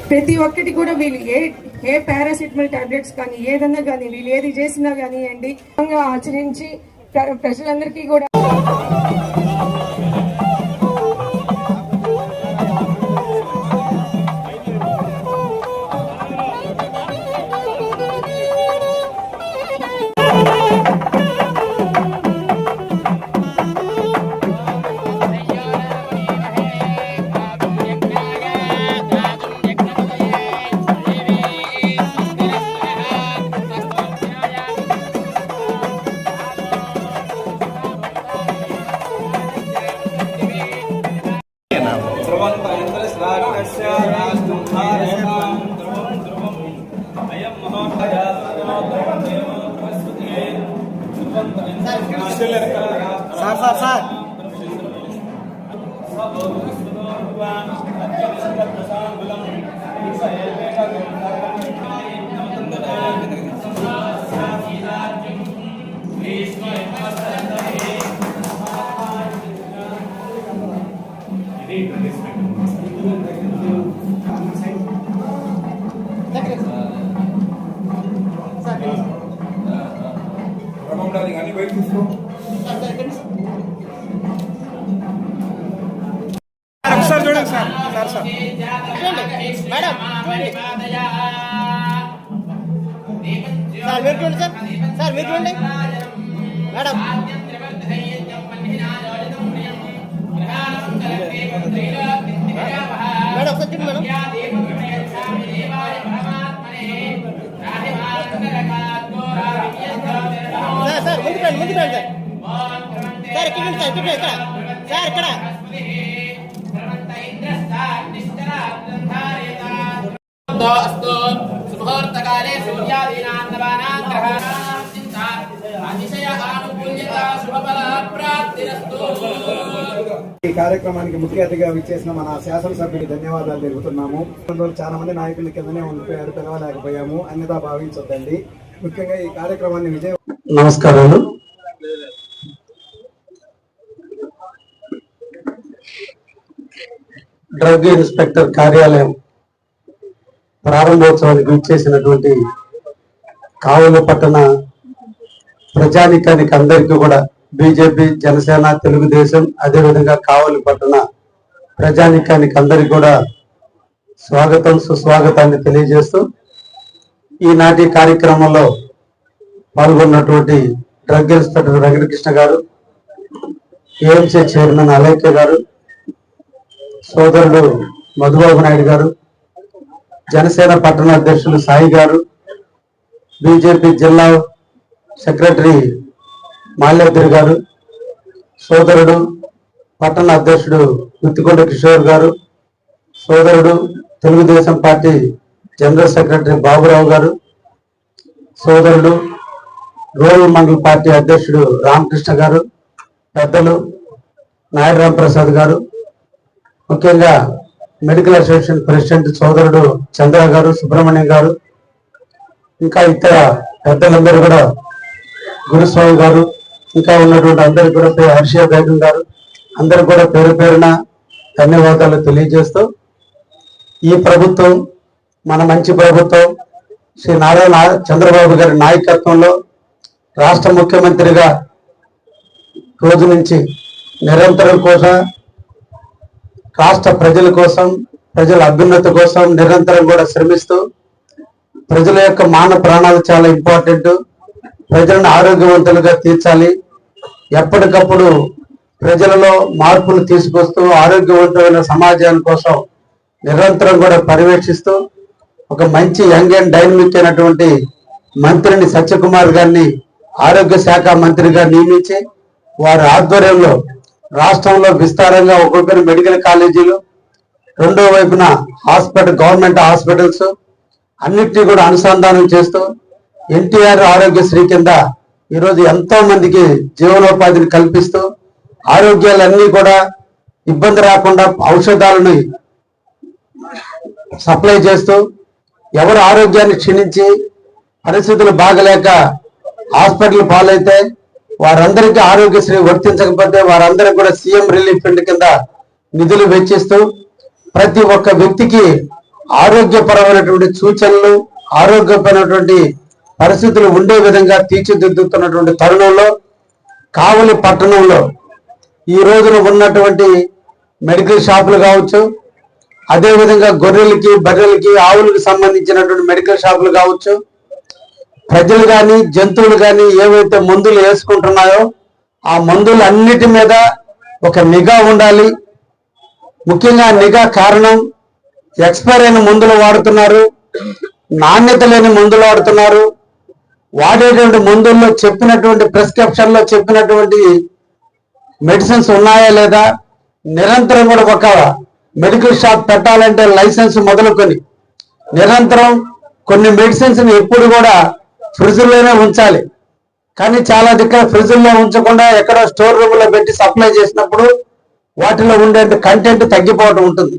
ప్రతి ఒక్కటి కూడా వీళ్ళు ఏ పారాసిటమాల్ టాబ్లెట్స్ కానీ ఏదన్నా కానీ వీళ్ళు ఏది చేసినా కానివ్వండి ఆచరించి ప్రజలందరికీ కూడా ఈ కార్యక్రమానికి ముఖ్య అతిథిగా విచ్చేసిన మన శాసనసభ్యుడికి ధన్యవాదాలు తెలుపుతున్నాము. చాలా మంది నాయకుల కిందనే ఉండిపోయారు, పిలవలేకపోయాము, అన్యదా భావించొద్దండి. ముఖ్యంగా ఈ కార్యక్రమాన్ని నమస్కారాలు. డ్రగ్ ఇన్స్పెక్టర్ కార్యాలయం ప్రారంభోత్సవానికి విచ్చేసినటువంటి కావలి పట్టణ ప్రజానికానికి అందరికీ కూడా బీజేపీ, జనసేన, తెలుగుదేశం, అదేవిధంగా కావలి పట్టణ ప్రజానికానికి అందరికీ కూడా స్వాగతం, సుస్వాగతాన్ని తెలియజేస్తూ ఈనాటి కార్యక్రమంలో పాల్గొన్నటువంటి డ్రగ్ ఇన్స్పెక్టర్ వెంకటకృష్ణ గారు, ఏఎంసీ చైర్మన్ అలేఖ్య గారు, సోదరుడు మధుబాబు నాయుడు గారు, జనసేన పట్టణ అధ్యక్షులు సాయి గారు, బీజేపీ జిల్లా సెక్రటరీ మాల్యాద్రి గారు, సోదరుడు పట్టణ అధ్యక్షుడు గుత్తికొండ కిషోర్ గారు, సోదరుడు Telugu Desam party general secretary Baburao గారు, సోదరుడు రూరల్ మండల పార్టీ అధ్యక్షుడు రామకృష్ణ గారు, పెద్దలు నాయుడు రాంప్రసాద్ గారు, ముఖ్యంగా మెడికల్ అసోసియేషన్ ప్రెసిడెంట్ సోదరుడు చంద్ర గారు, సుబ్రహ్మణ్యం గారు, ఇంకా ఇతర పెద్దలందరూ కూడా, గురుస్వామి గారు, ఇంకా ఉన్నటువంటి అందరూ కూడా, హర్షియా బేగం గారు, అందరూ కూడా పేరు పేరున ధన్యవాదాలు తెలియజేస్తూ, ఈ ప్రభుత్వం మన మంచి ప్రభుత్వం శ్రీ నారా చంద్రబాబు గారి నాయకత్వంలో రాష్ట్ర ముఖ్యమంత్రిగా రోజు నుంచి నిరంతరం కోసం రాష్ట్ర ప్రజల కోసం, ప్రజల అభ్యున్నతి కోసం నిరంతరం కూడా శ్రమిస్తూ, ప్రజల యొక్క మాన ప్రాణాలు చాలా ఇంపార్టెంట్, ప్రజలను ఆరోగ్యవంతులుగా తీర్చాలి, ఎప్పటికప్పుడు ప్రజలలో మార్పులు తీసుకొస్తూ ఆరోగ్యవంతమైన సమాజాని కోసం నిరంతరం కూడా పర్యవేక్షిస్తూ ఒక మంచి యంగ్ అండ్ డైనమిక్ అయినటువంటి మంత్రిని సత్యకుమార్ గారిని ఆరోగ్య శాఖ మంత్రిగా నియమించి వారి ఆధ్వర్యంలో రాష్ట్రంలో విస్తారంగా ఒక్కొక్కరి మెడికల్ కాలేజీలు, రెండో వైపున హాస్పిటల్, గవర్నమెంట్ హాస్పిటల్స్ అన్నిటినీ కూడా అనుసంధానం చేస్తూ ఎన్టీఆర్ ఆరోగ్యశ్రీ కింద ఈరోజు ఎంతో మందికి జీవనోపాధిని కల్పిస్తూ ఆరోగ్యాలన్నీ కూడా ఇబ్బంది రాకుండా ఔషధాలను సప్లై చేస్తూ, ఎవరు ఆరోగ్యాన్ని క్షీణించి పరిస్థితులు బాగలేక హాస్పిటల్ పాలైతే వారందరికీ ఆరోగ్యశ్రీ వర్తించకపోతే వారందరికీ కూడా సీఎం రిలీఫ్ ఫండ్ కింద నిధులు వెచ్చిస్తూ ప్రతి ఒక్క వ్యక్తికి ఆరోగ్యపరమైనటువంటి సూచనలు, ఆరోగ్యపరమైనటువంటి పరిస్థితులు ఉండే విధంగా తీర్చిదిద్దుతున్నటువంటి తరుణంలో కావలి పట్టణంలో ఈ రోజున ఉన్నటువంటి మెడికల్ షాపులు కావచ్చు, అదేవిధంగా గొర్రెలకి, బర్రెలకి, ఆవులకు సంబంధించినటువంటి మెడికల్ షాపులు కావచ్చు, ప్రజలు కానీ జంతువులు కానీ ఏవైతే మందులు వేసుకుంటున్నాయో ఆ మందులు అన్నిటి మీద ఒక నిఘా ఉండాలి. ముఖ్యంగా నిఘా కారణం ఎక్స్పైర్ అయిన మందులు వాడుతున్నారు, నాణ్యత లేని మందులు వాడుతున్నారు. వాడేటువంటి మందుల్లో చెప్పినటువంటి ప్రిస్క్రిప్షన్ లో చెప్పినటువంటి మెడిసిన్స్ ఉన్నాయా లేదా, నిరంతరం కూడా ఒక మెడికల్ షాప్ పెట్టాలంటే లైసెన్స్ మొదలుకొని నిరంతరం కొన్ని మెడిసిన్స్ ని ఎప్పుడు కూడా ఫ్రిడ్జ్ లోనే ఉంచాలి. కానీ చాలా దగ్గర ఫ్రిడ్జ్ లో ఉంచకుండా ఎక్కడో స్టోర్ రూమ్ లో పెట్టి సప్లై చేసినప్పుడు వాటిలో ఉండే కంటెంట్ తగ్గిపోవడం ఉంటుంది.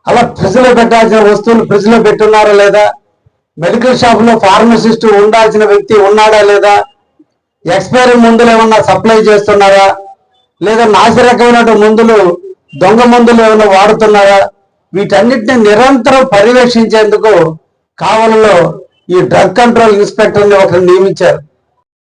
అలా ఫ్రిడ్జ్ లో పెట్టాల్సిన వస్తువులు ఫ్రిడ్జ్ లో పెట్టున్నారా లేదా, మెడికల్ షాప్ లో ఫార్మసిస్ట్ ఉండాల్సిన వ్యక్తి ఉన్నాడా లేదా, ఎక్స్పైరీ మందులు ఏమన్నా సప్లై చేస్తున్నారా, లేదా నాసిరకమైన మందులు, దొంగ మందులు ఏమైనా వాడుతున్నారా, వీటన్నిటిని నిరంతరం పర్యవేక్షించేందుకు కావలిలో ఈ డ్రగ్ కంట్రోల్ ఇన్స్పెక్టర్ ని ఒకరు నియమించారు.